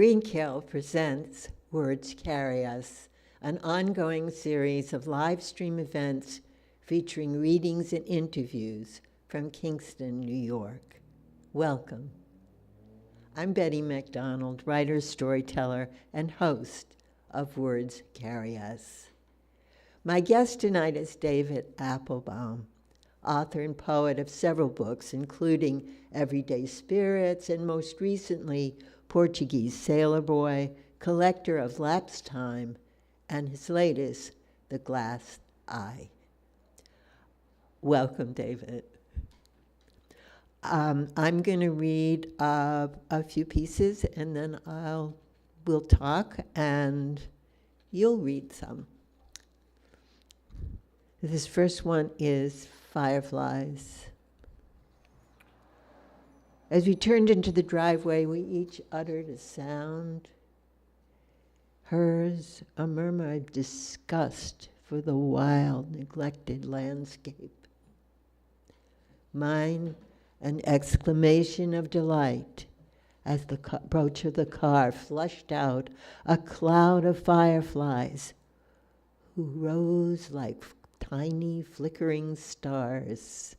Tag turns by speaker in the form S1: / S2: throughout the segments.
S1: Greenkill presents Words Carry Us, an ongoing series of live stream events featuring readings and interviews from Kingston, New York. Welcome. I'm Betty MacDonald, writer, storyteller, and host of Words Carry Us. My guest tonight is David Appelbaum, author and poet of several books, including Everyday Spirits and most recently, Portuguese Sailor Boy, collector of lapsed time, and his latest, The Glass Eye. Welcome, David. I'm going to read a few pieces, and then we'll talk, and you'll read some. This first one is Fireflies. As we turned into the driveway, we each uttered a sound. Hers, a murmur of disgust for the wild, neglected landscape. Mine, an exclamation of delight as the approach of the car flushed out a cloud of fireflies who rose like tiny flickering stars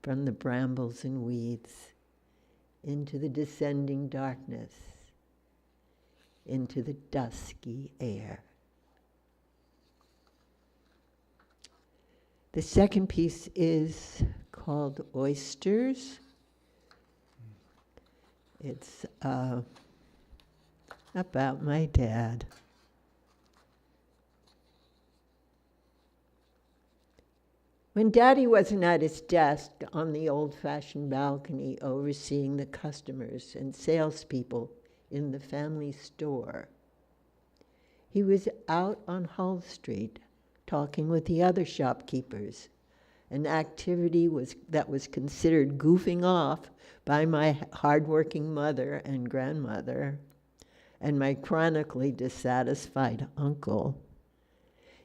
S1: from the brambles and weeds into the descending darkness, into the dusky air. The second piece is called Oysters. It's about my dad. When Daddy wasn't at his desk on the old-fashioned balcony overseeing the customers and salespeople in the family store, he was out on Hull Street talking with the other shopkeepers, an activity that was considered goofing off by my hardworking mother and grandmother and my chronically dissatisfied uncle.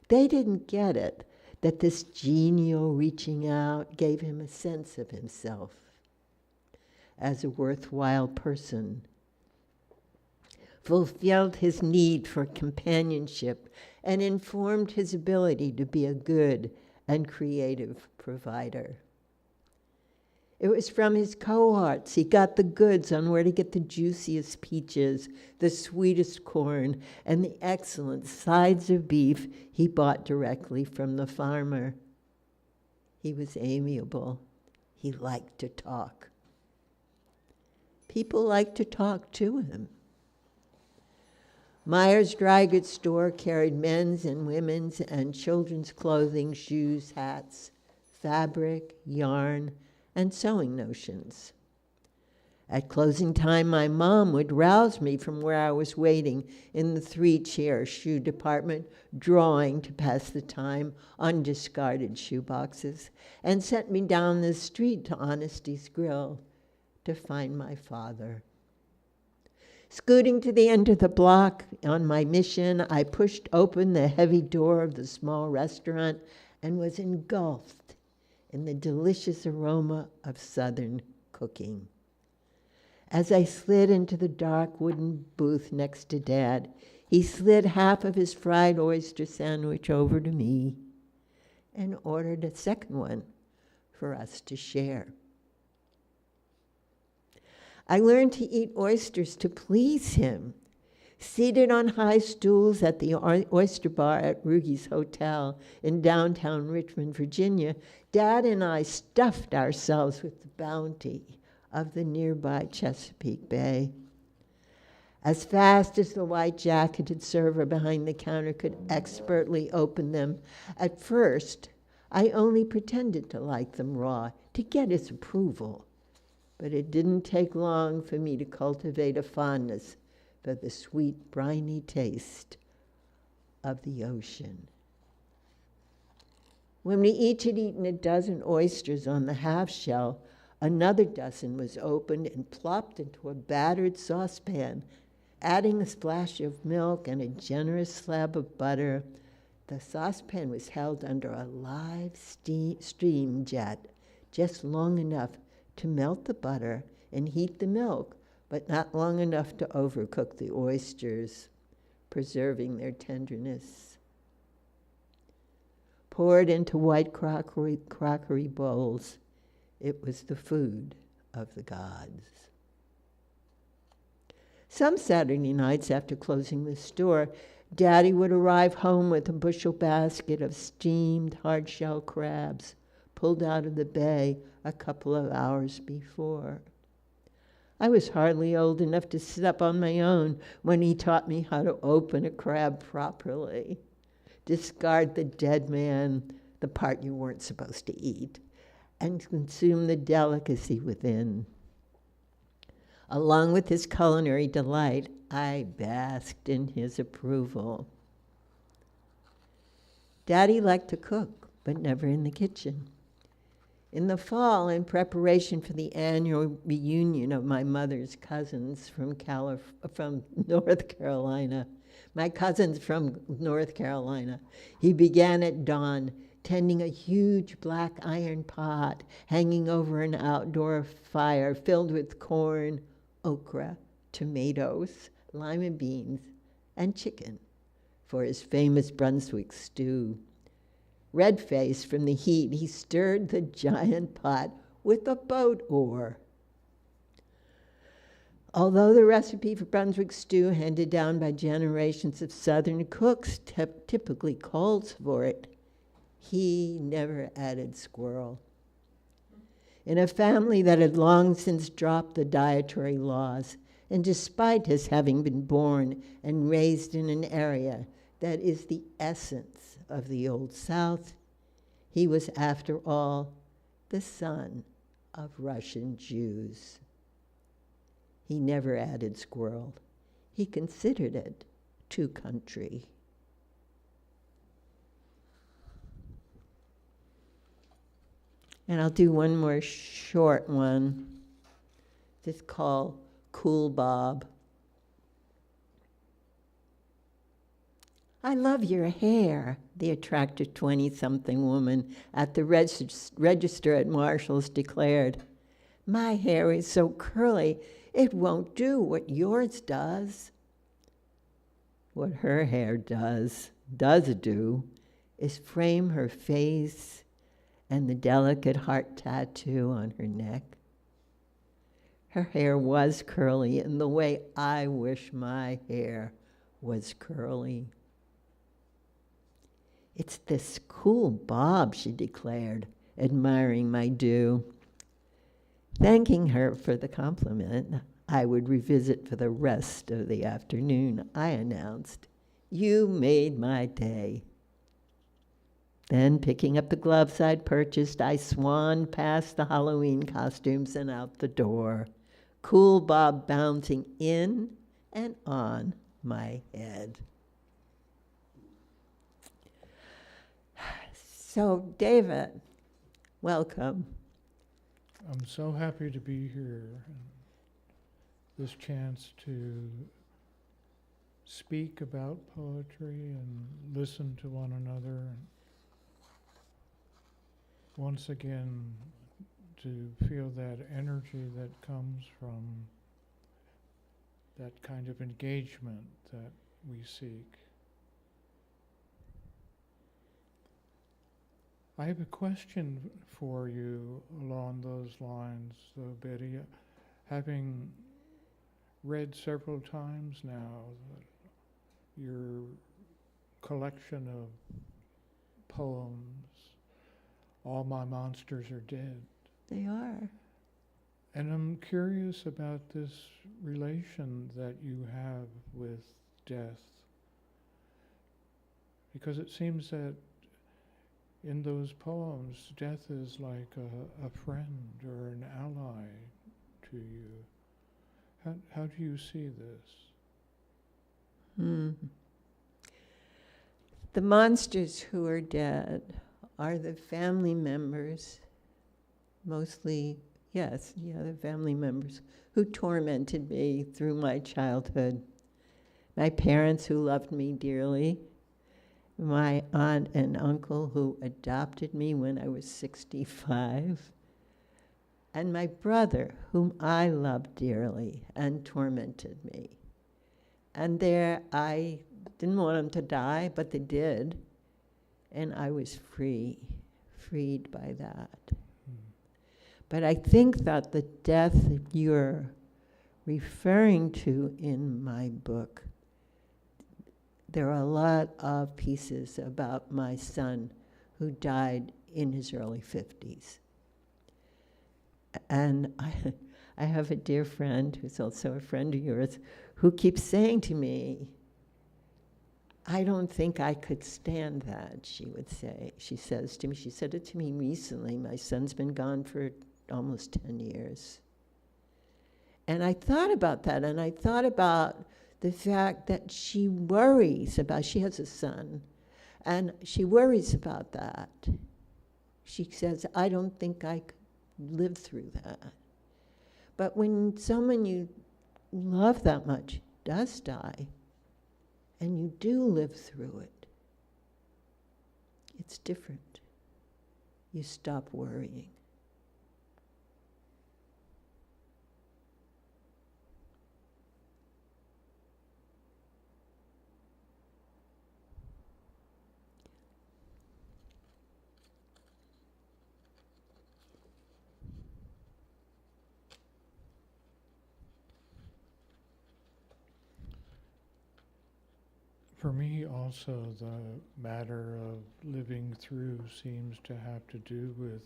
S1: They didn't get it, that this genial reaching out gave him a sense of himself as a worthwhile person, fulfilled his need for companionship, and informed his ability to be a good and creative provider. It was from his cohorts he got the goods on where to get the juiciest peaches, the sweetest corn, and the excellent sides of beef he bought directly from the farmer. He was amiable. He liked to talk. People liked to talk to him. Meyer's dry goods store carried men's and women's and children's clothing, shoes, hats, fabric, yarn, and sewing notions. At closing time, my mom would rouse me from where I was waiting in the three-chair shoe department, drawing to pass the time on discarded shoe boxes, and sent me down the street to Honesty's Grill to find my father. Scooting to the end of the block on my mission, I pushed open the heavy door of the small restaurant and was engulfed in the delicious aroma of Southern cooking. As I slid into the dark wooden booth next to Dad, he slid half of his fried oyster sandwich over to me and ordered a second one for us to share. I learned to eat oysters to please him. Seated on high stools at the oyster bar at Rugi's Hotel in downtown Richmond, Virginia, Dad and I stuffed ourselves with the bounty of the nearby Chesapeake Bay. As fast as the white-jacketed server behind the counter could expertly open them, at first, I only pretended to like them raw to get his approval. But it didn't take long for me to cultivate a fondness for the sweet, briny taste of the ocean. When we each had eaten a dozen oysters on the half shell, another dozen was opened and plopped into a battered saucepan, adding a splash of milk and a generous slab of butter. The saucepan was held under a live steam jet, just long enough to melt the butter and heat the milk but not long enough to overcook the oysters, preserving their tenderness. Poured into white crockery bowls, it was the food of the gods. Some Saturday nights after closing the store, Daddy would arrive home with a bushel basket of steamed hard-shell crabs pulled out of the bay a couple of hours before. I was hardly old enough to sit up on my own when he taught me how to open a crab properly, discard the dead man, the part you weren't supposed to eat, and consume the delicacy within. Along with his culinary delight, I basked in his approval. Daddy liked to cook, but never in the kitchen. In the fall, in preparation for the annual reunion of my mother's cousins from North Carolina, he began at dawn, tending a huge black iron pot hanging over an outdoor fire filled with corn, okra, tomatoes, lima beans, and chicken for his famous Brunswick stew. Red-faced from the heat, he stirred the giant pot with a boat oar. Although the recipe for Brunswick stew, handed down by generations of Southern cooks, typically calls for it, he never added squirrel. In a family that had long since dropped the dietary laws, and despite his having been born and raised in an area that is the essence of the Old South, he was, after all, the son of Russian Jews. He never added squirrel. He considered it too country. And I'll do one more short one. This called Cool Bob. I love your hair, the attractive 20-something woman at the register at Marshall's declared. My hair is so curly, it won't do what yours does. What her hair does do, is frame her face and the delicate heart tattoo on her neck. Her hair was curly in the way I wish my hair was curly. It's this cool bob, she declared, admiring my do. Thanking her for the compliment, I would revisit for the rest of the afternoon, I announced, "You made my day." Then, picking up the gloves I'd purchased, I swanned past the Halloween costumes and out the door, Cool Bob bouncing in and on my head. So, David, welcome.
S2: I'm so happy to be here. This chance to speak about poetry and listen to one another. And once again, to feel that energy that comes from that kind of engagement that we seek. I have a question for you along those lines, though, Betty. Having read several times now your collection of poems, All My Monsters Are Dead.
S1: They are.
S2: And I'm curious about this relation that you have with death, because it seems that in those poems, death is like a friend or an ally to you. How do you see this?
S1: The monsters who are dead are the family members, mostly, the family members who tormented me through my childhood. My parents who loved me dearly, my aunt and uncle who adopted me when I was 65, and my brother, whom I loved dearly and tormented me. And there, I didn't want them to die, but they did. And I was freed by that. But I think that the death that you're referring to in my book, there are a lot of pieces about my son who died in his early 50s. And I have a dear friend who's also a friend of yours who keeps saying to me, I don't think I could stand that, she would say. She says to me, she said it to me recently, my son's been gone for almost 10 years. And I thought about that, and I thought about the fact that she worries about, she has a son, and she worries about that. She says, I don't think I could live through that. But when someone you love that much does die, and you do live through it, it's different. You stop worrying.
S2: For me also, the matter of living through seems to have to do with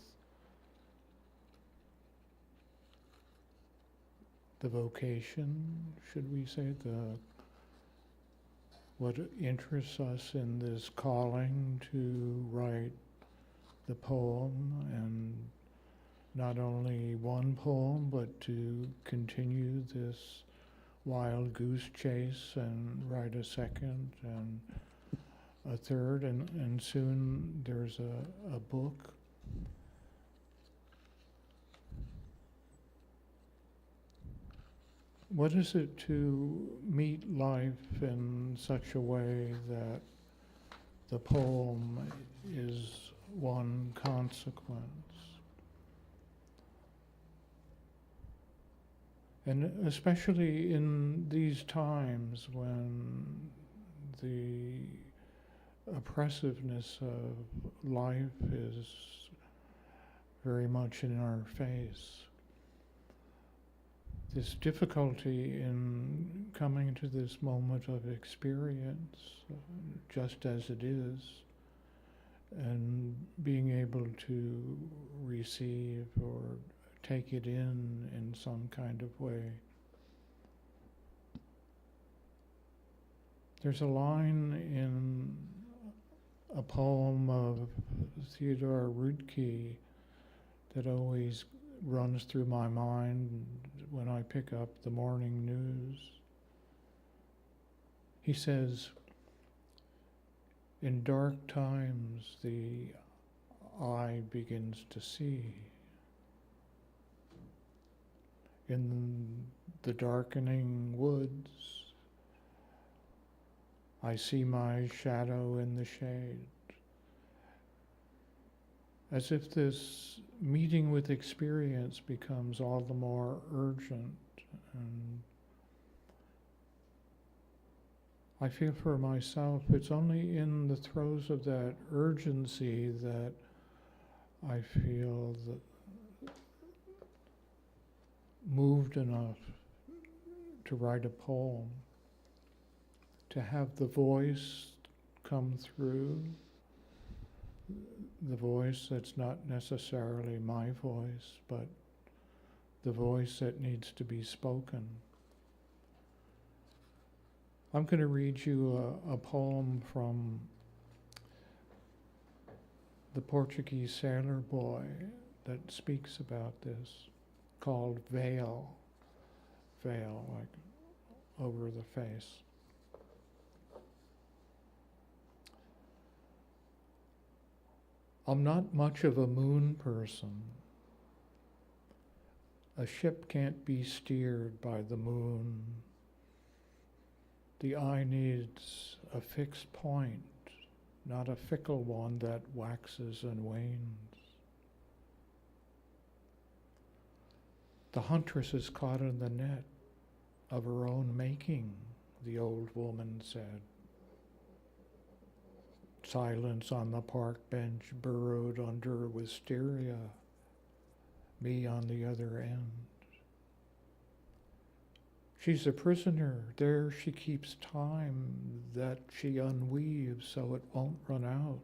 S2: the vocation, should we say, what interests us in this calling to write the poem, and not only one poem, but to continue this wild goose chase and write a second and a third, and soon there's a book. What is it to meet life in such a way that the poem is one consequence? And especially in these times when the oppressiveness of life is very much in our face, this difficulty in coming to this moment of experience, just as it is, and being able to receive or take it in some kind of way. There's a line in a poem of Theodore Rootke that always runs through my mind when I pick up the morning news. He says, in dark times the eye begins to see. In the darkening woods, I see my shadow in the shade. As if this meeting with experience becomes all the more urgent. And I feel for myself, it's only in the throes of that urgency that I feel that moved enough to write a poem, to have the voice come through, the voice that's not necessarily my voice, but the voice that needs to be spoken. I'm going to read you a poem from the Portuguese sailor boy that speaks about this, called Veil, like over the face. I'm not much of a moon person. A ship can't be steered by the moon. The eye needs a fixed point, not a fickle one that waxes and wanes. The huntress is caught in the net of her own making, the old woman said. Silence on the park bench burrowed under wisteria, me on the other end. She's a prisoner. There she keeps time that she unweaves so it won't run out.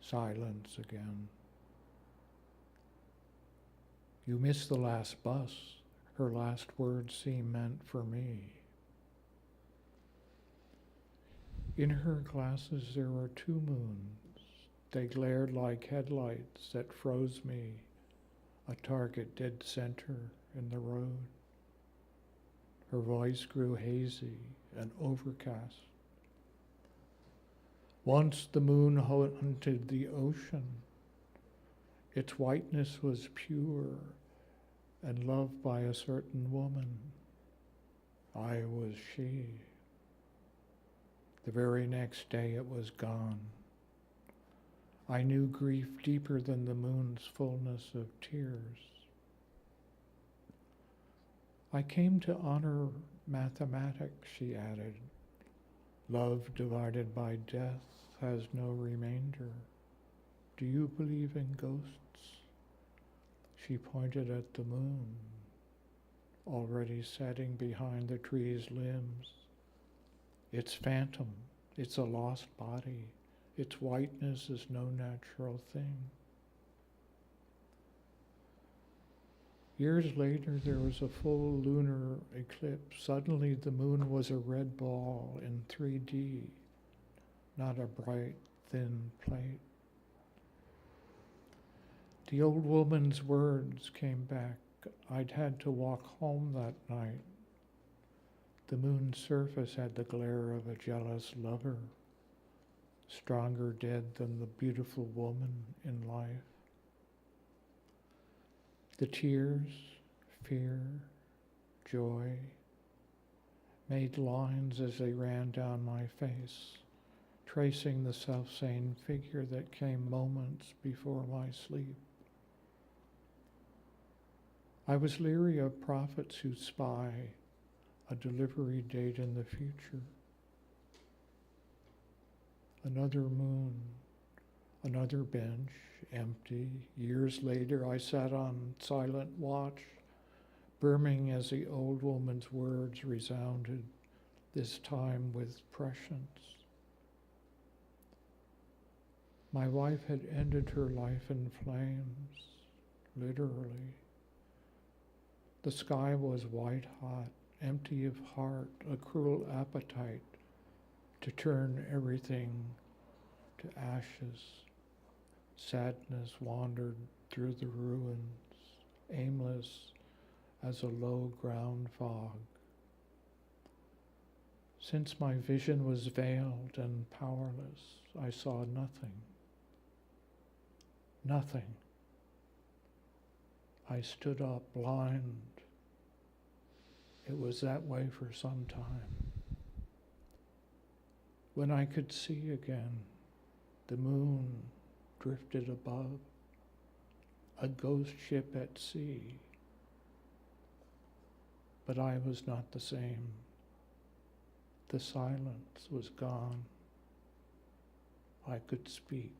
S2: Silence again. You missed the last bus. Her last words seem meant for me. In her glasses there were 2 moons. They glared like headlights that froze me, a target dead center in the road. Her voice grew hazy and overcast. Once the moon haunted the ocean. Its whiteness was pure and loved by a certain woman. I was she. The very next day it was gone. I knew grief deeper than the moon's fullness of tears. I came to honor mathematics, she added. Love divided by death has no remainder. Do you believe in ghosts? She pointed at the moon, already setting behind the tree's limbs. It's phantom, it's a lost body. Its whiteness is no natural thing. Years later, there was a full lunar eclipse. Suddenly, the moon was a red ball in 3D, not a bright, thin plate. The old woman's words came back. I'd had to walk home that night. The moon's surface had the glare of a jealous lover, stronger dead than the beautiful woman in life. The tears, fear, joy, made lines as they ran down my face, tracing the self-same figure that came moments before my sleep. I was leery of prophets who spy a delivery date in the future. Another moon, another bench, empty. Years later, I sat on silent watch, brimming as the old woman's words resounded, this time with prescience. My wife had ended her life in flames, literally. The sky was white hot, empty of heart, a cruel appetite to turn everything to ashes. Sadness wandered through the ruins, aimless as a low ground fog. Since my vision was veiled and powerless, I saw nothing. Nothing. I stood up blind. It was that way for some time. When I could see again, the moon drifted above, a ghost ship at sea. But I was not the same. The silence was gone. I could speak.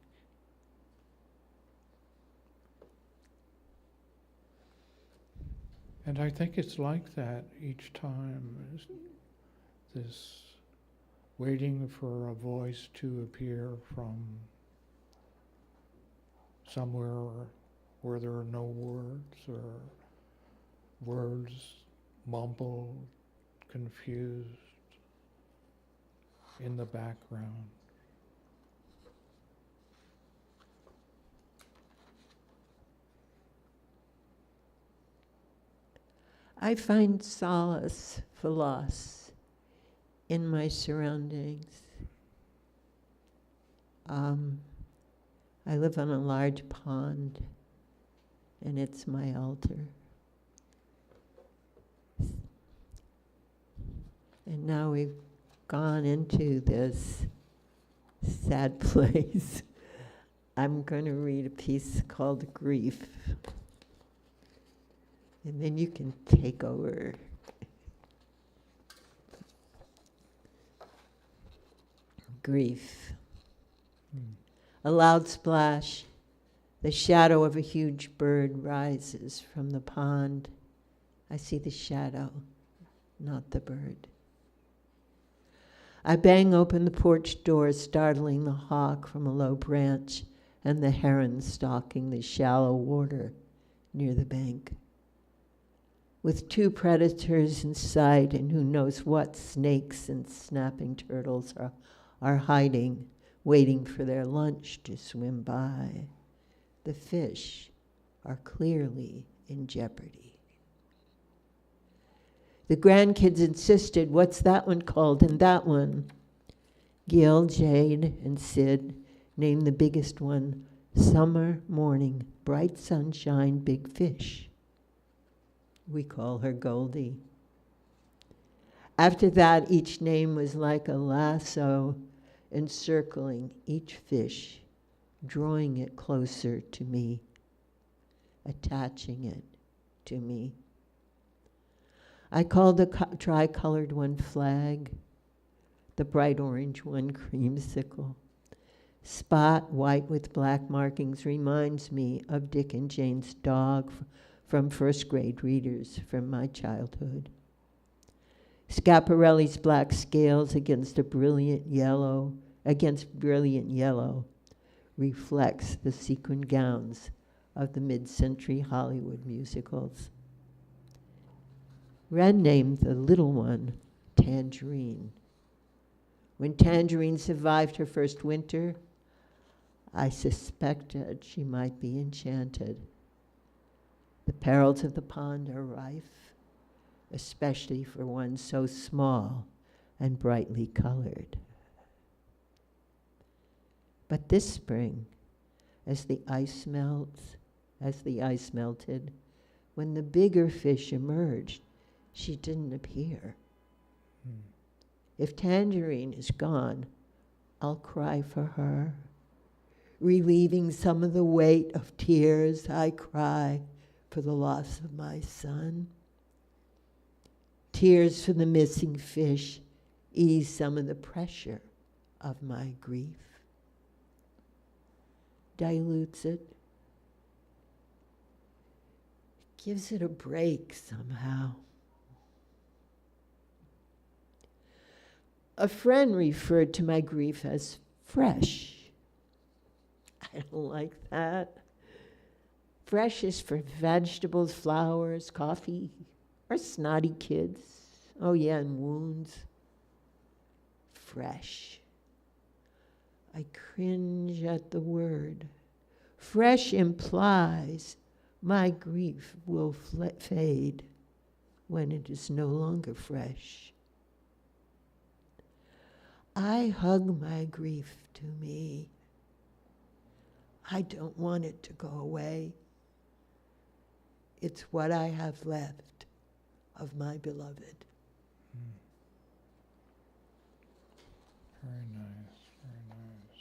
S2: And I think it's like that each time, this waiting for a voice to appear from somewhere where there are no words, or words mumbled, confused in the background.
S1: I find solace for loss in my surroundings. I live on a large pond, and it's my altar. And now we've gone into this sad place. I'm going to read a piece called Grief. And then you can take over. Grief. A loud splash. The shadow of a huge bird rises from the pond. I see the shadow, not the bird. I bang open the porch door, startling the hawk from a low branch and the heron stalking the shallow water near the bank. With two predators in sight and who knows what snakes and snapping turtles are hiding, waiting for their lunch to swim by. The fish are clearly in jeopardy. The grandkids insisted, what's that one called and that one? Gil, Jade, and Sid named the biggest one Summer Morning, Bright Sunshine, Big Fish. We call her Goldie. After that, each name was like a lasso encircling each fish, drawing it closer to me, attaching it to me. I called the tricolored one Flag, the bright orange one Creamsicle. Spot, white with black markings, reminds me of Dick and Jane's dog from first grade readers from my childhood. Schiaparelli's black scales against brilliant yellow, reflects the sequin gowns of the mid-century Hollywood musicals. Wren named the little one Tangerine. When Tangerine survived her first winter, I suspected she might be enchanted. The perils of the pond are rife, especially for one so small and brightly colored. But this spring, as the ice melted, when the bigger fish emerged, she didn't appear. If Tangerine is gone, I'll cry for her, relieving some of the weight of tears I cry for the loss of my son. Tears for the missing fish ease some of the pressure of my grief. Dilutes it, gives it a break somehow. A friend referred to my grief as fresh. I don't like that. Fresh is for vegetables, flowers, coffee, or snotty kids. Oh yeah, and wounds. Fresh. I cringe at the word. Fresh implies my grief will fade when it is no longer fresh. I hug my grief to me. I don't want it to go away. It's what I have left of my beloved.
S2: Very nice, very nice.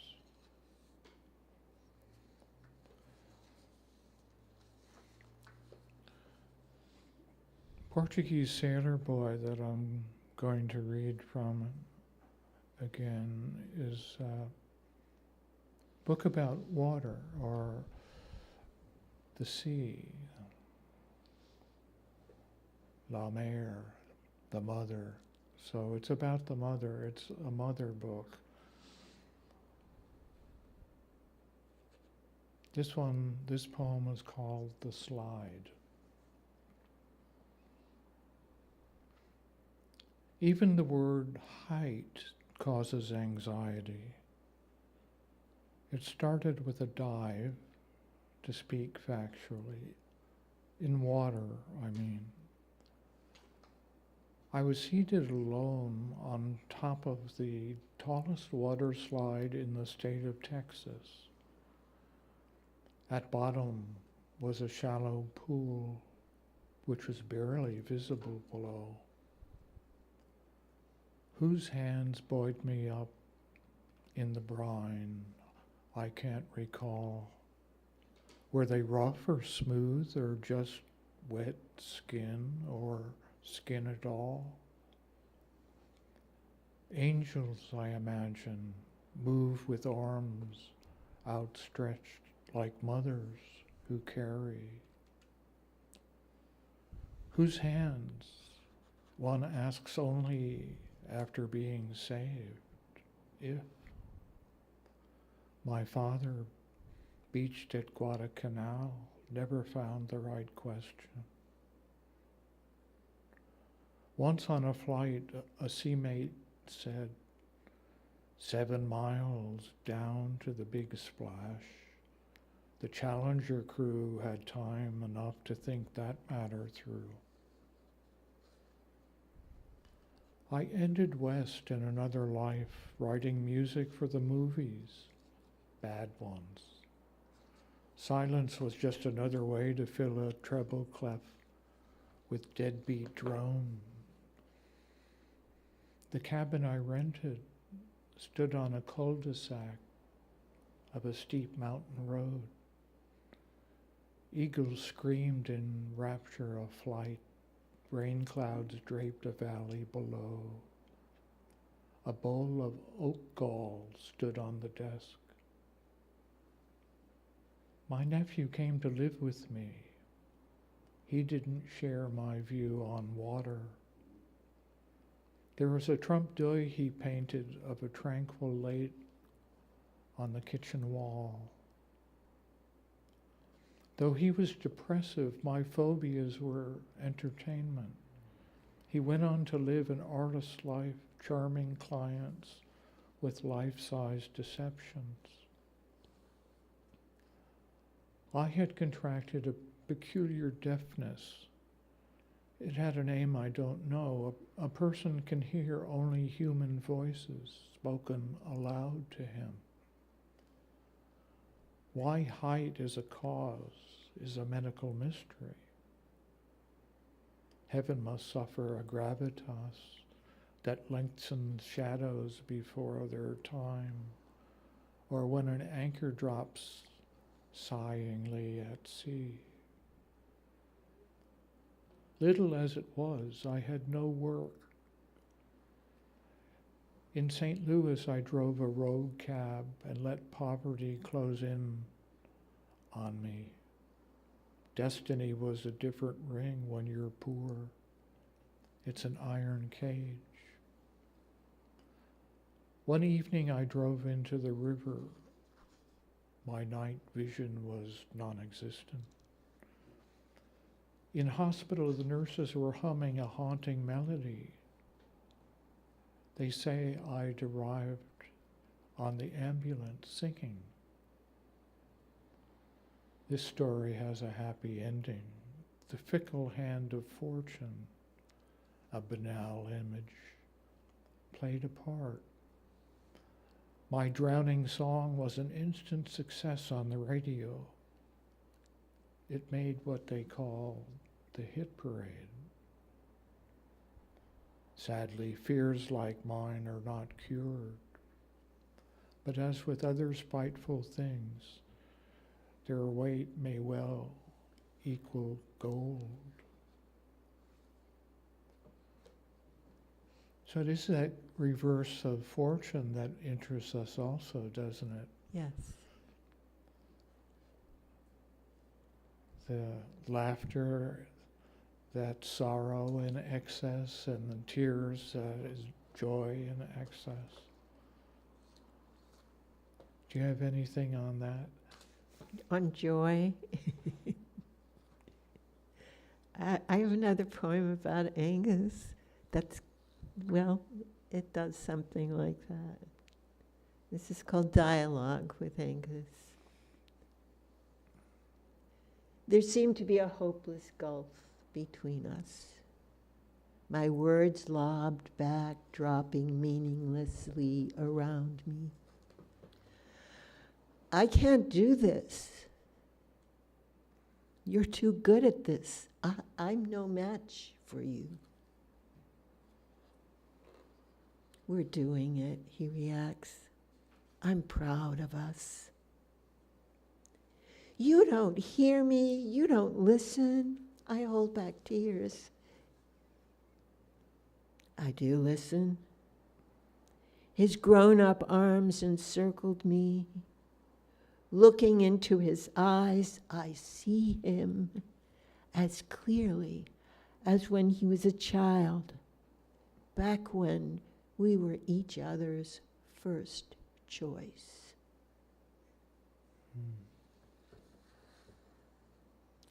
S2: Portuguese sailor boy that I'm going to read from again is a book about water or the sea. La Mer, the mother. So it's about the mother. It's a mother book. This poem is called The Slide. Even the word height causes anxiety. It started with a dive, to speak factually. In water, I mean. I was seated alone on top of the tallest water slide in the state of Texas. At bottom was a shallow pool, which was barely visible below. Whose hands buoyed me up in the brine, I can't recall. Were they rough or smooth or just wet skin or skin at all. Angels, I imagine, move with arms outstretched like mothers who carry. Whose hands? One asks only after being saved, if. My father, beached at Guadalcanal, never found the right question. Once on a flight, a seamate said, 7 miles down to the big splash. The Challenger crew had time enough to think that matter through. I ended west in another life, writing music for the movies, bad ones. Silence was just another way to fill a treble clef with deadbeat drone. The cabin I rented stood on a cul-de-sac of a steep mountain road. Eagles screamed in rapture of flight. Rain clouds draped a valley below. A bowl of oak gall stood on the desk. My nephew came to live with me. He didn't share my view on water. There was a trompe l'oeil he painted of a tranquil lake on the kitchen wall. Though he was depressive, my phobias were entertainment. He went on to live an artist's life, charming clients with life-size deceptions. I had contracted a peculiar deafness. It had a name I don't know. A person can hear only human voices spoken aloud to him. Why height is a cause is a medical mystery. Heaven must suffer a gravitas that lengthens shadows before their time, or when an anchor drops sighingly at sea. Little as it was, I had no work. In St. Louis, I drove a road cab and let poverty close in on me. Destiny was a different ring when you're poor. It's an iron cage. One evening I drove into the river. My night vision was non-existent. In hospital, the nurses were humming a haunting melody. They say I arrived on the ambulance singing. This story has a happy ending. The fickle hand of fortune, a banal image, played a part. My drowning song was an instant success on the radio. It made what they call the hit parade. Sadly, fears like mine are not cured. But as with other spiteful things, their weight may well equal gold. So it is that reverse of fortune that interests us also, doesn't it?
S1: Yes.
S2: The laughter, that sorrow in excess, and the tears, that is joy in excess. Do you have anything on that?
S1: On joy. I have another poem about Angus that's, well, it does something like that. This is called Dialogue with Angus. There seemed to be a hopeless gulf between us. My words lobbed back, dropping meaninglessly around me. I can't do this. You're too good at this. I'm no match for you. We're doing it, he reacts. I'm proud of us. You don't hear me, you don't listen. I hold back tears. I do listen. His grown-up arms encircled me. Looking into his eyes, I see him as clearly as when he was a child, back when we were each other's first choice.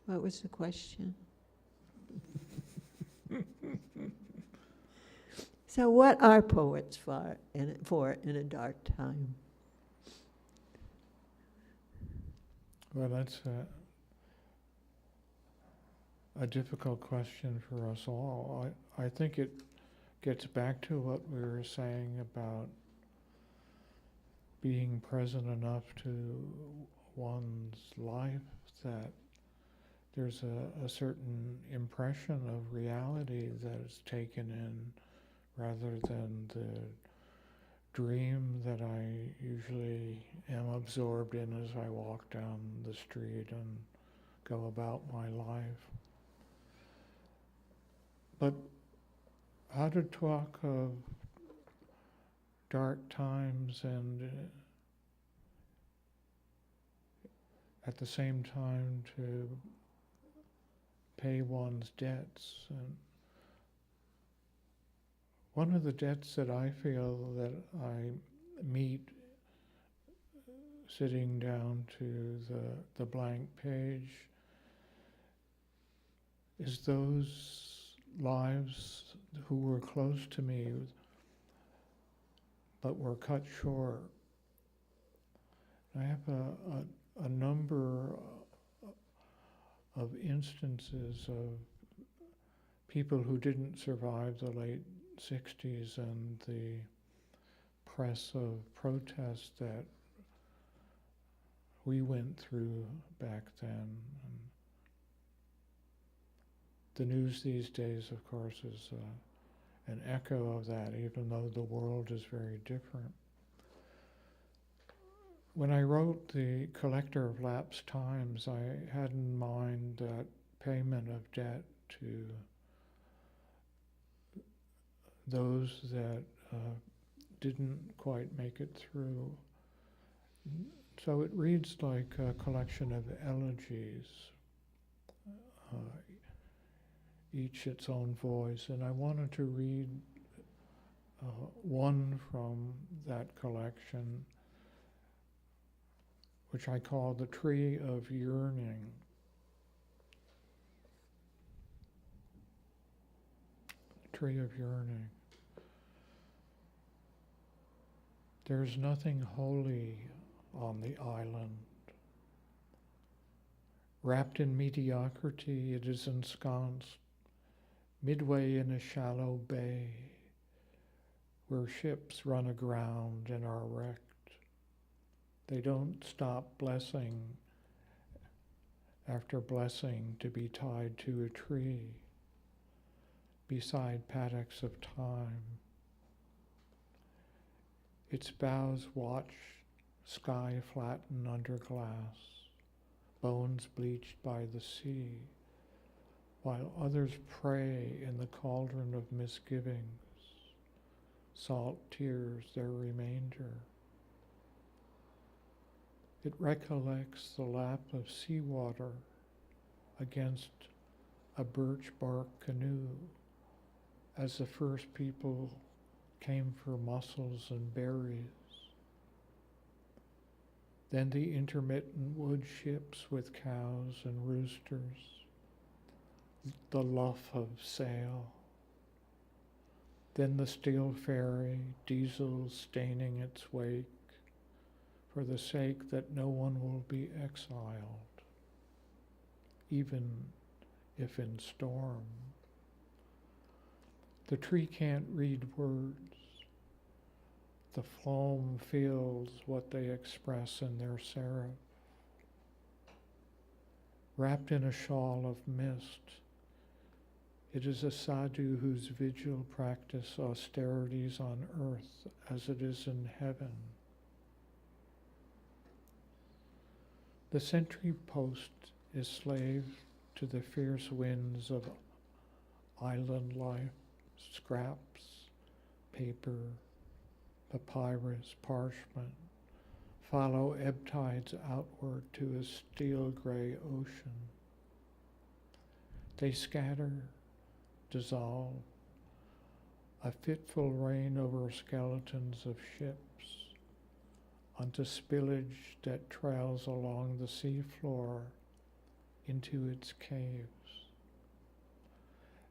S1: What was the question? So what are poets for in a dark time?
S2: Well, that's a difficult question for us all. I think it gets back to what we were saying about being present enough to one's life that there's a certain impression of reality that is taken in rather than the dream that I usually am absorbed in as I walk down the street and go about my life. But how to talk of dark times and at the same time to pay one's debts. And one of the debts that I feel that I meet sitting down to the blank page is those lives who were close to me but were cut short. I have a number of instances of people who didn't survive the late 60s and the press of protest that we went through back then. And the news these days, of course, is an echo of that, even though the world is very different. When I wrote The Collector of Lapsed Times, I had in mind that payment of debt to those that didn't quite make it through. So it reads like a collection of elegies, each its own voice, and I wanted to read one from that collection, which I call The Tree of Yearning. Tree of Yearning. There's nothing holy on the island. Wrapped in mediocrity, it is ensconced midway in a shallow bay where ships run aground and are wrecked. They don't stop blessing after blessing to be tied to a tree beside paddocks of time. Its boughs watch sky flatten under glass, bones bleached by the sea, while others pray in the cauldron of misgivings, salt tears their remainder. It recollects the lap of seawater against a birch bark canoe as the first people came for mussels and berries. Then the intermittent wood ships with cows and roosters, the luff of sail. Then the steel ferry, diesel staining its wake, for the sake that no one will be exiled, even if in storm. The tree can't read words. The foam feels what they express in their serif. Wrapped in a shawl of mist, it is a sadhu whose vigil practice austerities on earth as it is in heaven. The sentry post is slave to the fierce winds of island life, scraps, paper, papyrus, parchment, follow ebb tides outward to a steel gray ocean. They scatter, dissolve, a fitful rain over skeletons of ships, onto spillage that trails along the seafloor into its caves.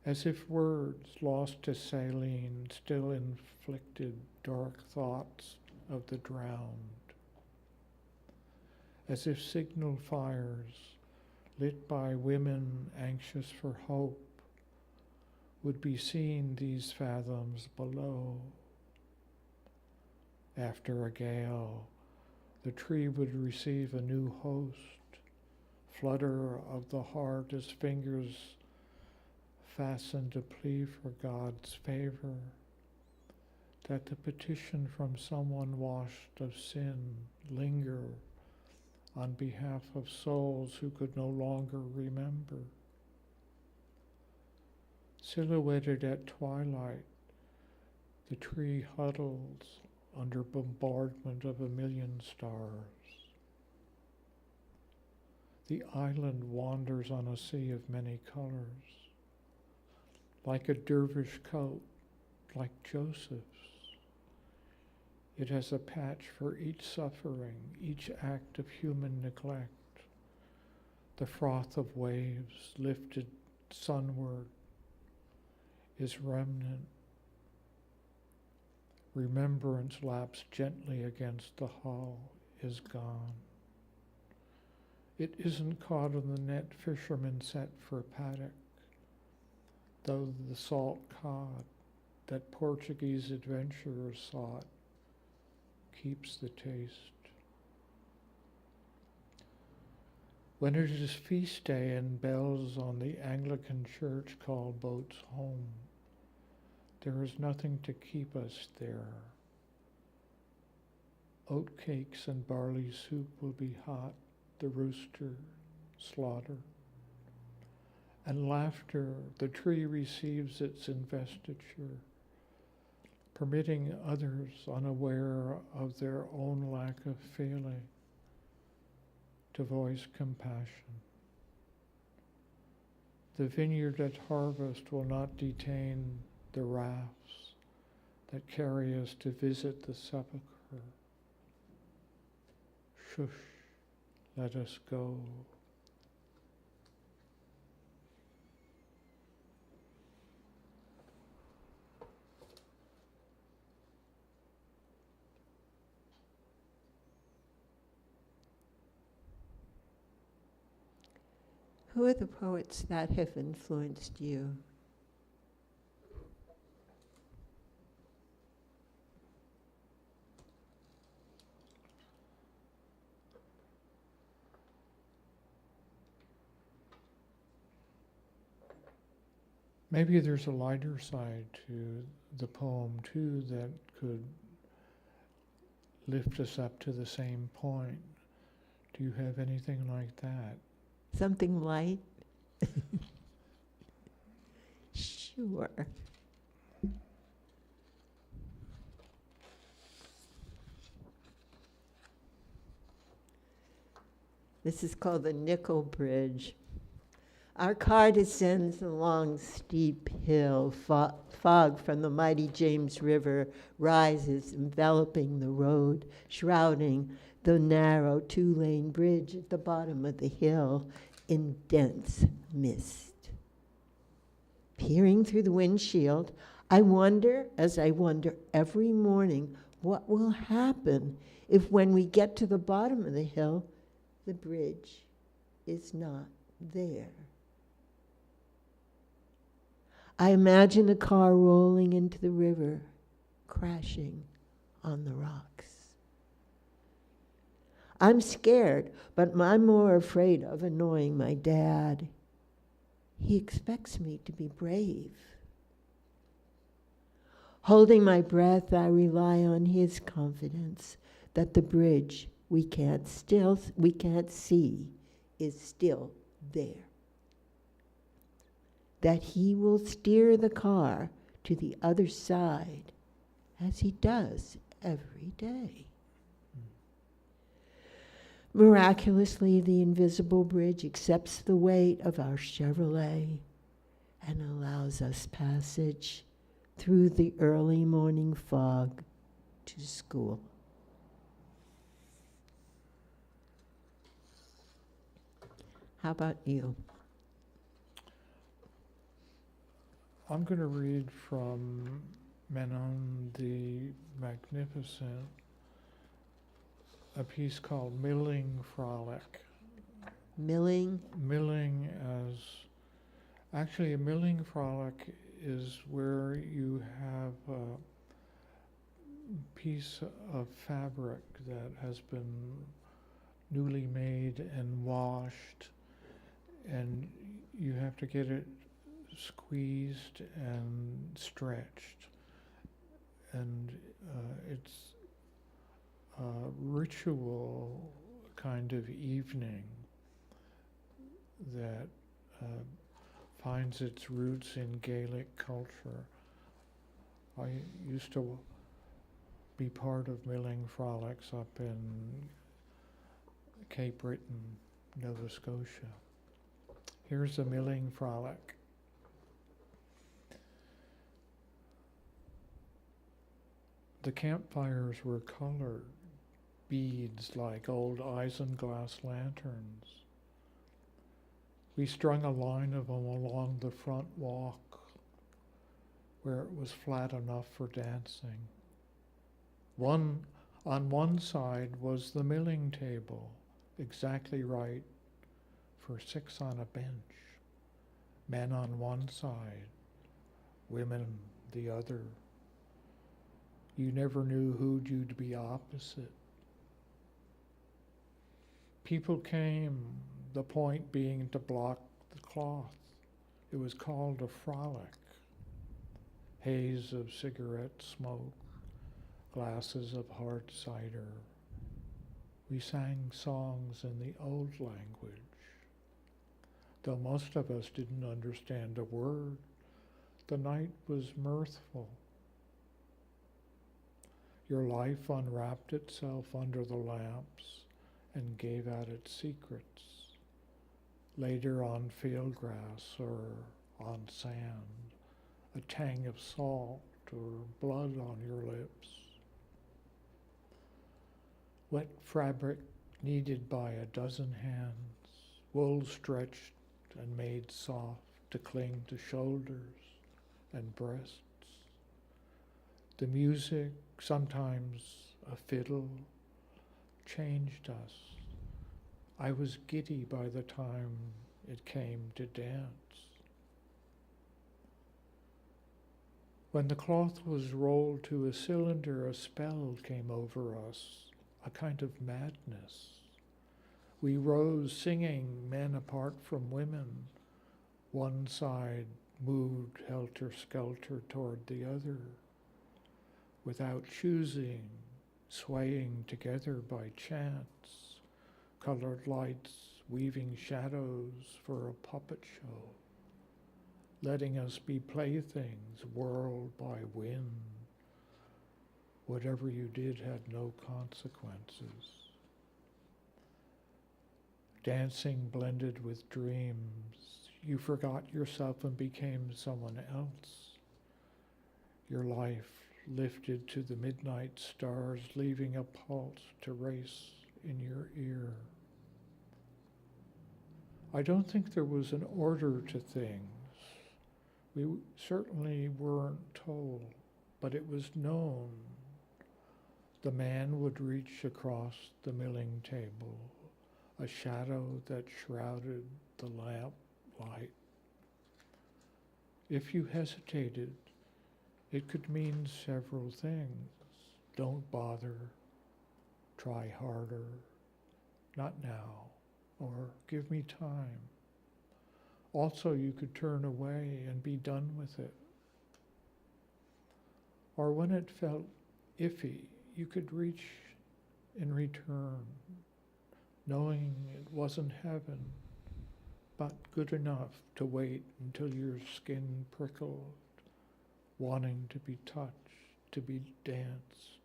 S2: As if words lost to saline still inflicted dark thoughts of the drowned. As if signal fires lit by women anxious for hope would be seen these fathoms below. After a gale, the tree would receive a new host, flutter of the heart as fingers fastened a plea for God's favor, that the petition from someone washed of sin linger on behalf of souls who could no longer remember. Silhouetted at twilight, the tree huddles under bombardment of a million stars. The island wanders on a sea of many colors, like a dervish coat, like Joseph's. It has a patch for each suffering, each act of human neglect. The froth of waves lifted sunward is remnant. Remembrance laps gently against the hull, is gone. It isn't caught in the net fishermen set for paddock, though the salt cod that Portuguese adventurers sought keeps the taste. When it is feast day and bells on the Anglican church call boats home, there is nothing to keep us there. Oat cakes and barley soup will be hot, the rooster slaughter. And laughter, the tree receives its investiture, permitting others unaware of their own lack of failing to voice compassion. The vineyard at harvest will not detain the rafts that carry us to visit the sepulchre. Shush, let us go.
S1: Who are the poets that have influenced you?
S2: Maybe there's a lighter side to the poem too that could lift us up to the same point. Do you have anything like that?
S1: Something light? Sure. This is called the Nickel Bridge. Our car descends a long, steep hill. Fog from the mighty James River rises, enveloping the road, shrouding the narrow two-lane bridge at the bottom of the hill in dense mist. Peering through the windshield, I wonder, as I wonder every morning, what will happen if when we get to the bottom of the hill, the bridge is not there. I imagine the car rolling into the river, crashing on the rocks. I'm scared, but I'm more afraid of annoying my dad. He expects me to be brave. Holding my breath, I rely on his confidence that the bridge we can't see is still there. that he will steer the car to the other side, as he does every day. Miraculously, the invisible bridge accepts the weight of our Chevrolet and allows us passage through the early morning fog to school. How about you?
S2: I'm going to read from Menon the Magnificent, a piece called Milling Frolic.
S1: Milling?
S2: Milling as, actually a milling frolic is where you have a piece of fabric that has been newly made and washed, and you have to get it squeezed and stretched, and it's a ritual kind of evening that finds its roots in Gaelic culture. I used to be part of milling frolics up in Cape Breton, Nova Scotia. Here's a milling frolic. The campfires were colored, beads like old isinglass lanterns. We strung a line of them along the front walk where it was flat enough for dancing. On one side was the milling table, exactly right for 6 on a bench. Men on one side, women the other. You never knew who'd you'd be opposite. People came, the point being to block the cloth. It was called a frolic. Haze of cigarette smoke, glasses of hard cider. We sang songs in the old language. Though most of us didn't understand a word, the night was mirthful. Your life unwrapped itself under the lamps and gave out its secrets, later on field grass or on sand, a tang of salt or blood on your lips. Wet fabric kneaded by a dozen hands, wool stretched and made soft to cling to shoulders and breasts. The music, sometimes a fiddle, changed us. I was giddy by the time it came to dance. When the cloth was rolled to a cylinder, a spell came over us, a kind of madness. We rose singing, men apart from women. One side moved helter-skelter toward the other, without choosing, swaying together by chance, colored lights weaving shadows for a puppet show, letting us be playthings whirled by wind. Whatever you did had no consequences. Dancing blended with dreams. You forgot yourself and became someone else. Your life lifted to the midnight stars, leaving a pulse to race in your ear. I don't think there was an order to things. We certainly weren't told, but it was known. The man would reach across the milling table, a shadow that shrouded the lamp light. If you hesitated, it could mean several things. Don't bother, try harder, not now, or give me time. Also, you could turn away and be done with it. Or when it felt iffy, you could reach in return, knowing it wasn't heaven, but good enough to wait until your skin prickled, wanting to be touched, to be danced,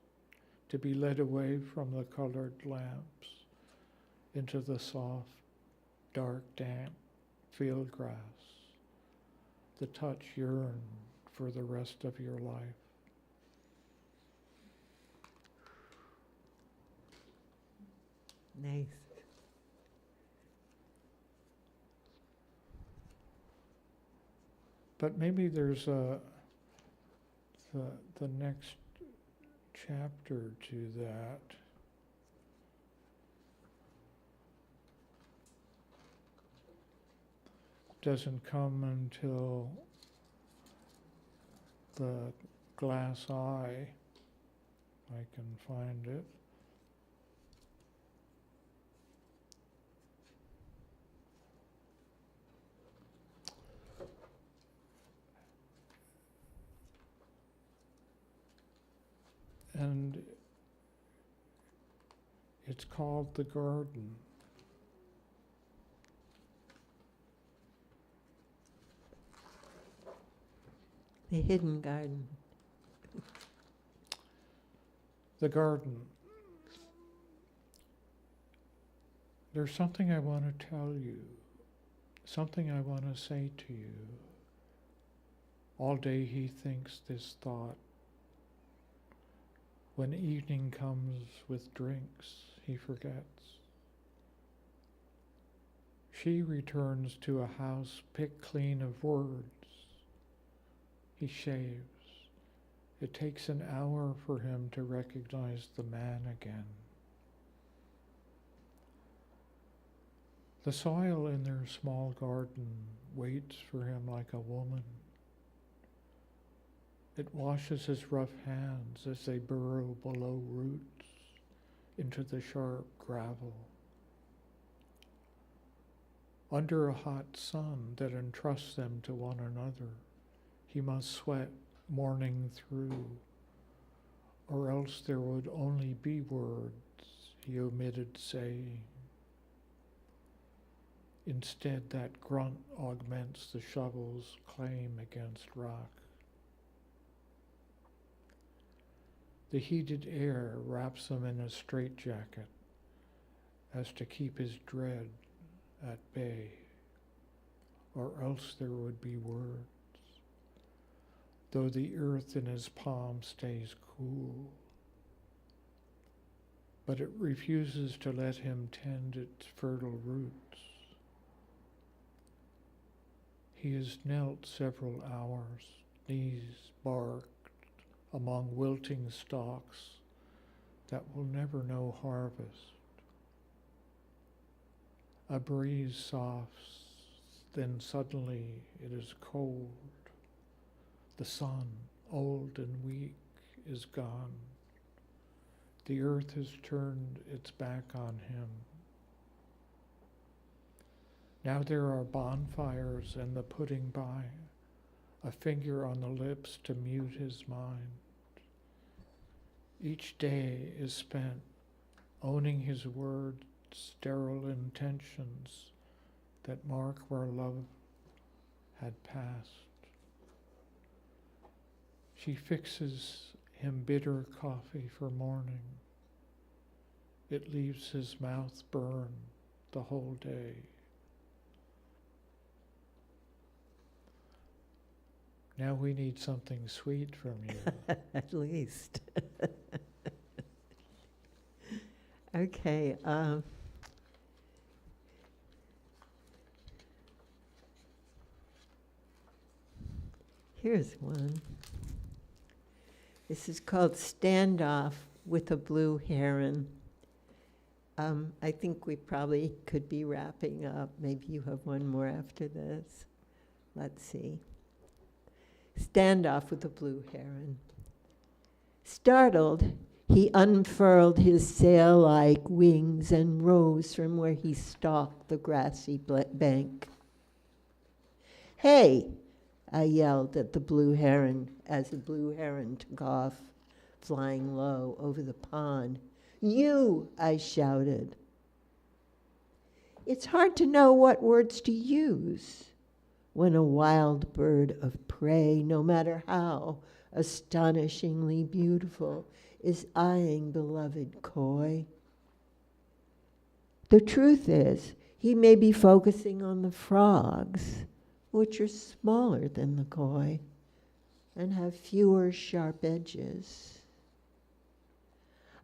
S2: to be led away from the colored lamps into the soft, dark, damp field grass. The touch yearned for the rest of your life.
S1: Nice.
S2: But maybe there's the next chapter to that. Doesn't come until the glass eye. I can find it. And it's called The Garden.
S1: The hidden garden.
S2: The garden. There's something I want to tell you, something I want to say to you. All day he thinks this thought. When evening comes with drinks, he forgets. She returns to a house picked clean of words. He shaves. It takes an hour for him to recognize the man again. The soil in their small garden waits for him like a woman. It washes his rough hands as they burrow below roots into the sharp gravel. Under a hot sun that entrusts them to one another, he must sweat morning through, or else there would only be words he omitted saying. Instead, that grunt augments the shovel's claim against rock. The heated air wraps him in a straitjacket as to keep his dread at bay, or else there would be words, though the earth in his palm stays cool. But it refuses to let him tend its fertile roots. He has knelt several hours, knees barked, among wilting stalks that will never know harvest. A breeze soughs, then suddenly it is cold. The sun, old and weak, is gone. The earth has turned its back on him. Now there are bonfires and the putting by, a finger on the lips to mute his mind. Each day is spent owning his words, sterile intentions that mark where love had passed. She fixes him bitter coffee for morning. It leaves his mouth burn the whole day. Now we need something sweet from you.
S1: At least. Okay. Here's one. This is called Standoff with a Blue Heron. I think we probably could be wrapping up. Maybe you have one more after this. Let's see. Standoff with a Blue Heron. Startled, he unfurled his sail-like wings and rose from where he stalked the grassy bank. "Hey!" I yelled at the blue heron as the blue heron took off, flying low over the pond. "You!" I shouted. It's hard to know what words to use when a wild bird of prey, no matter how astonishingly beautiful, is eyeing beloved coy. The truth is, he may be focusing on the frogs, which are smaller than the koi and have fewer sharp edges.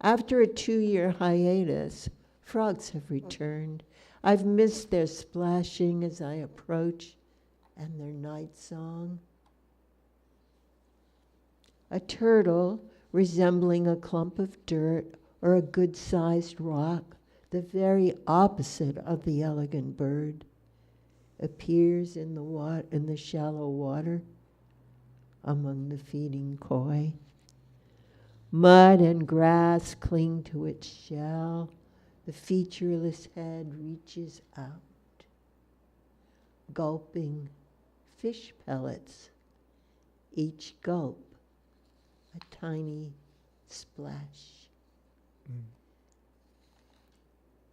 S1: After a 2-year hiatus, frogs have returned. I've missed their splashing as I approach and their night song. A turtle resembling a clump of dirt or a good-sized rock, the very opposite of the elegant bird, appears in the shallow water among the feeding koi. Mud and grass cling to its shell. The featureless head reaches out, gulping fish pellets, each gulp a tiny splash.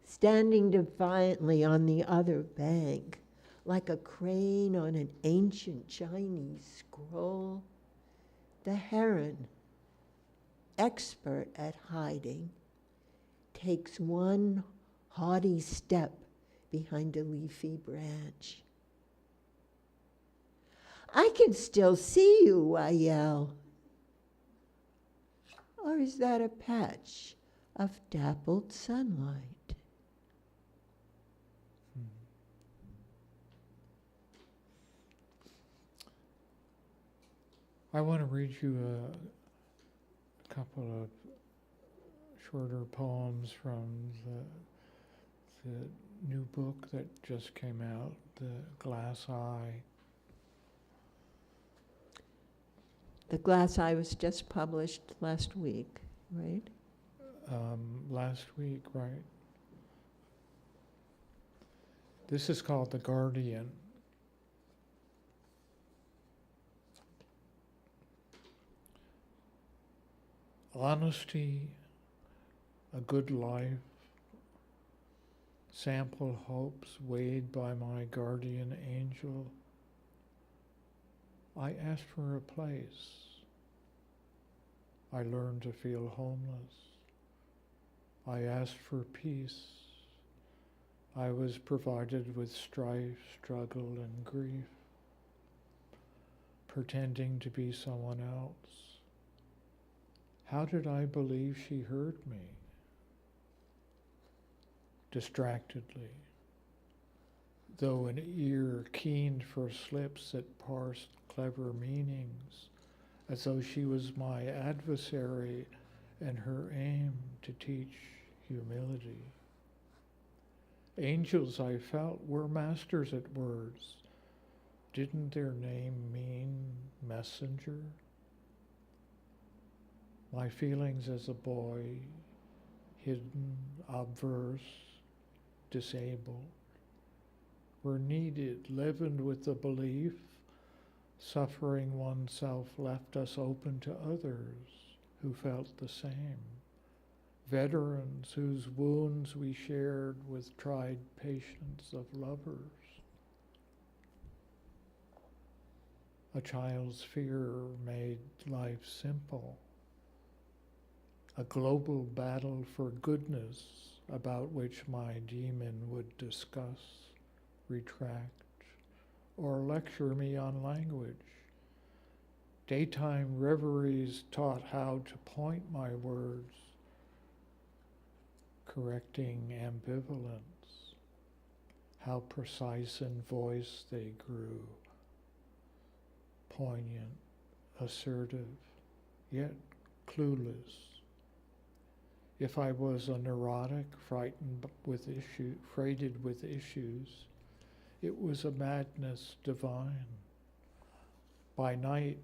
S1: Standing defiantly on the other bank, like a crane on an ancient Chinese scroll, the heron, expert at hiding, takes one haughty step behind a leafy branch. "I can still see you," I yell. Or is that a patch of dappled sunlight?
S2: I want to read you a couple of shorter poems from the new book that just came out, The Glass Eye.
S1: The Glass Eye was just published last week, right?
S2: Last week, right? This is called The Guardian. Honesty, a good life, sample hopes weighed by my guardian angel. I asked for a place. I learned to feel homeless. I asked for peace. I was provided with strife, struggle, and grief, pretending to be someone else. How did I believe she heard me? Distractedly, though an ear keened for slips that parsed clever meanings, as though she was my adversary and her aim to teach humility. Angels, I felt, were masters at words. Didn't their name mean messenger? My feelings as a boy, hidden, obverse, disabled, were needed, leavened with the belief suffering oneself left us open to others who felt the same. Veterans whose wounds we shared with tried patience of lovers. A child's fear made life simple. A global battle for goodness about which my demon would discuss, retract, or lecture me on language. Daytime reveries taught how to point my words, correcting ambivalence, how precise in voice they grew, poignant, assertive, yet clueless. If I was a neurotic, freighted with issues, it was a madness divine. By night,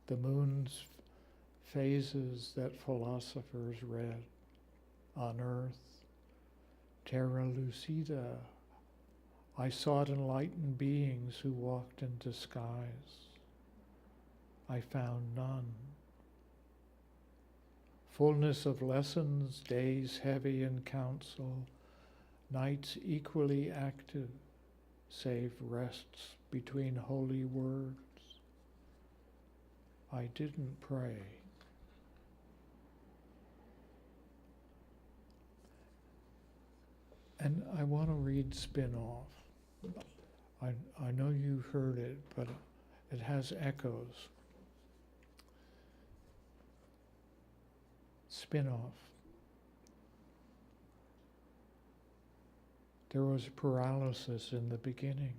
S2: the moon's phases that philosophers read. On earth, terra lucida, I sought enlightened beings who walked in disguise. I found none. Fullness of lessons, days heavy in counsel, nights equally active, save rests between holy words. I didn't pray. And I want to read Spin-Off. I know you've heard it, but it has echoes. Spin-Off. There was paralysis in the beginning.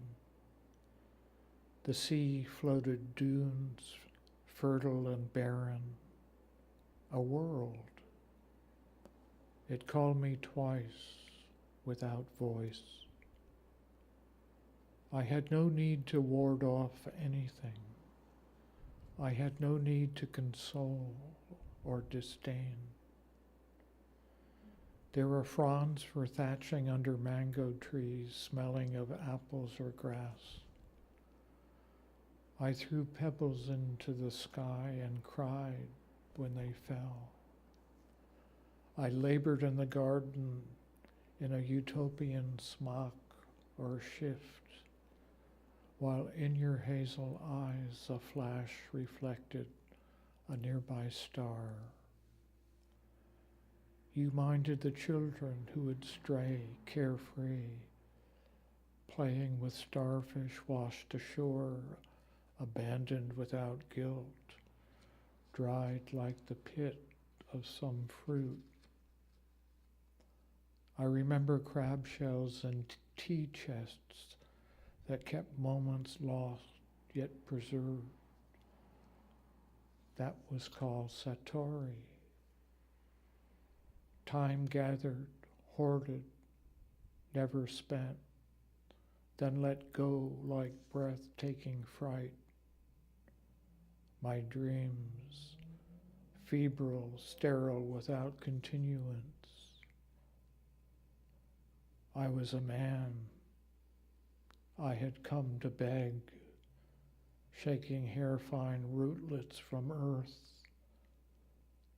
S2: The sea floated dunes, fertile and barren, a world. It called me twice without voice. I had no need to ward off anything. I had no need to console or disdain. There were fronds for thatching under mango trees, smelling of apples or grass. I threw pebbles into the sky and cried when they fell. I labored in the garden in a utopian smock or shift, while in your hazel eyes a flash reflected a nearby star. You minded the children who would stray carefree, playing with starfish washed ashore, abandoned without guilt, dried like the pit of some fruit. I remember crab shells and tea chests that kept moments lost yet preserved. That was called Satori. Time gathered, hoarded, never spent, then let go like breathtaking fright. My dreams, febrile, sterile, without continuance. I was a man. I had come to beg, shaking hair-fine rootlets from earth,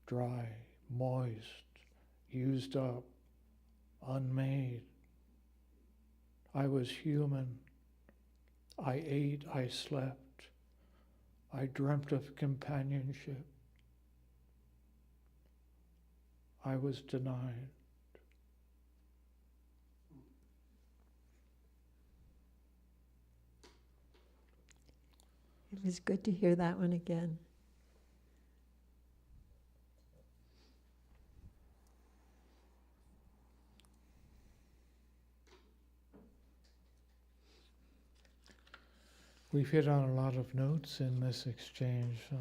S2: dry, moist, used up, unmade. I was human. I ate, I slept. I dreamt of companionship. I was denied.
S1: It was good to hear that one again.
S2: We've hit on a lot of notes in this exchange. It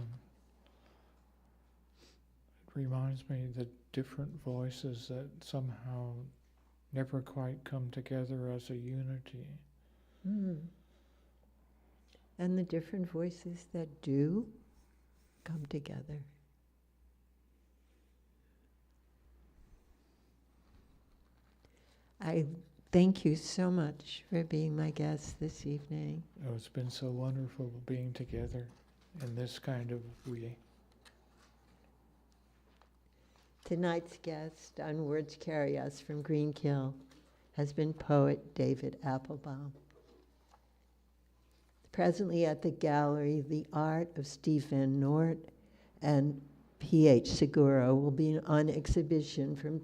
S2: reminds me that different voices that somehow never quite come together as a unity.
S1: Mm. And the different voices that do come together. I thank you so much for being my guest this evening.
S2: Oh, it's been so wonderful being together in this kind of way.
S1: Tonight's guest on Words Carry Us from Greenkill has been poet David Appelbaum. Presently at the gallery, the art of Steve Van Noort and P.H. Seguro will be on exhibition from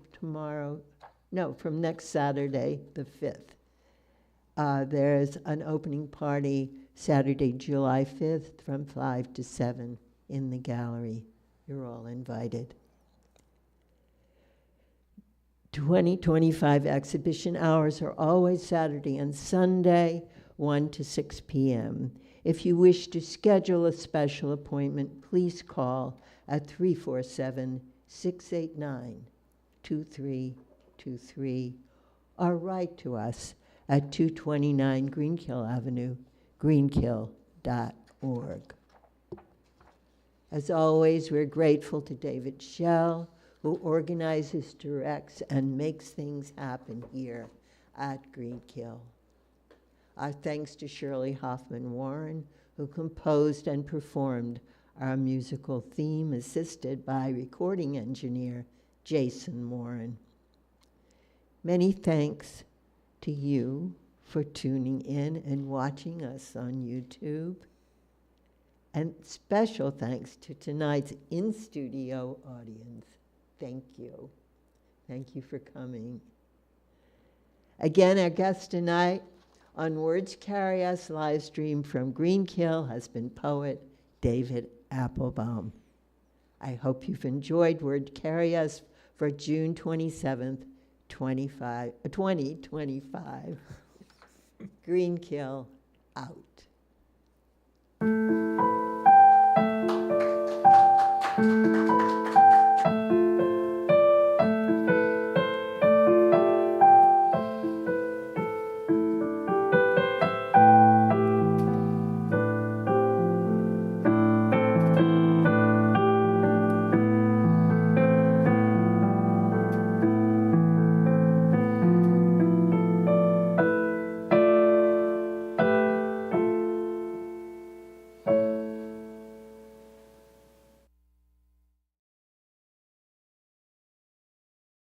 S1: next Saturday, the 5th. There's an opening party Saturday, July 5th from 5 to 7 in the gallery. You're all invited. 2025 exhibition hours are always Saturday and Sunday, 1 to 6 p.m. If you wish to schedule a special appointment, please call at 347-689-2323 or write to us at 229 Greenkill Avenue, greenkill.org. As always, we're grateful to David Schell, who organizes, directs, and makes things happen here at Greenkill. Our thanks to Shirley Hoffman-Warren, who composed and performed our musical theme, assisted by recording engineer Jason Warren. Many thanks to you for tuning in and watching us on YouTube. And special thanks to tonight's in-studio audience. Thank you. Thank you for coming. Again, our guest tonight on Words Carry Us live stream from Greenkill has been poet David Appelbaum. I hope you've enjoyed Word Carry Us for June 27th, 2025. Greenkill out.